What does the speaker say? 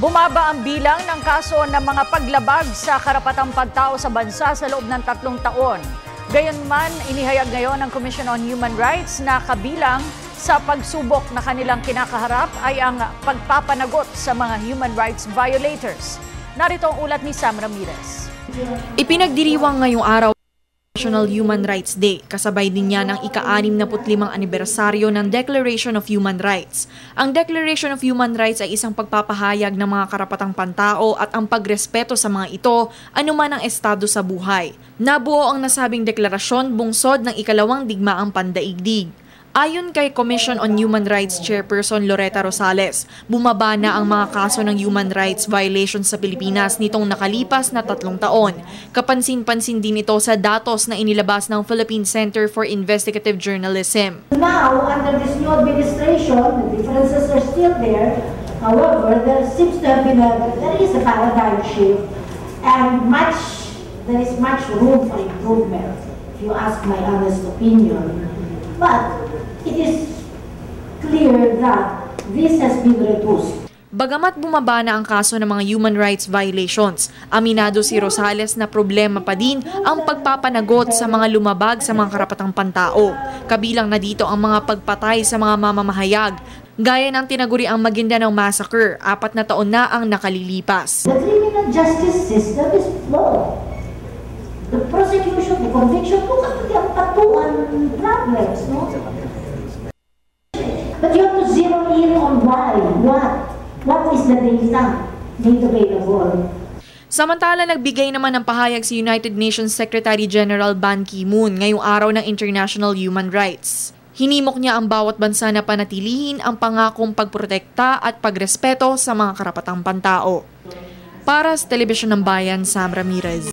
Bumaba ang bilang ng kaso ng mga paglabag sa karapatang pagtao sa bansa sa loob ng 3 taon. Gayunman, inihayag ngayon ng Commission on Human Rights na kabilang sa pagsubok na kanilang kinakaharap ay ang pagpapanagot sa mga human rights violators. Narito ang ulat ni Sam Ramirez. Ipinagdiriwang ngayong araw National Human Rights Day, kasabay din niya ng ika-65 anibersaryo ng Declaration of Human Rights. Ang Declaration of Human Rights ay isang pagpapahayag ng mga karapatang pantao at ang pagrespeto sa mga ito, anuman ang estado sa buhay. Nabuo ang nasabing deklarasyon bungsod ng ikalawang digmaang pandaigdig. Ayon kay Commission on Human Rights Chairperson Loretta Rosales, bumaba na ang mga kaso ng human rights violations sa Pilipinas nitong nakalipas na 3 taon. Kapansin-pansin din ito sa datos na inilabas ng Philippine Center for Investigative Journalism. Now, under this new administration, the differences are still there. However, there seems to have been there is a paradigm shift and there is much room for improvement, if you ask my honest opinion. But it is clear that this has been reduced. Bagamat bumaba na ang kaso ng mga human rights violations, aminado si Rosales na problema pa din ang pagpapanagot sa mga lumabag sa mga karapatang pantao. Kabilang na dito ang mga pagpatay sa mga mamamahayag, gaya ng tinaguriang Maguindanao Massacre, 4 na taon na ang nakalilipas. The criminal justice system is flawed. The prosecution, the conviction, look at the patuan problems, no? But you have to zero in on why, what is the data made available? Samantala, nagbigay naman ng pahayag si United Nations Secretary General Ban Ki-moon ngayong araw ng International Human Rights. Hinimok niya ang bawat bansa na panatilihin ang pangakong pagprotekta at pagrespeto sa mga karapatang pantao. Para sa Telebisyon ng Bayan, Sam Ramirez.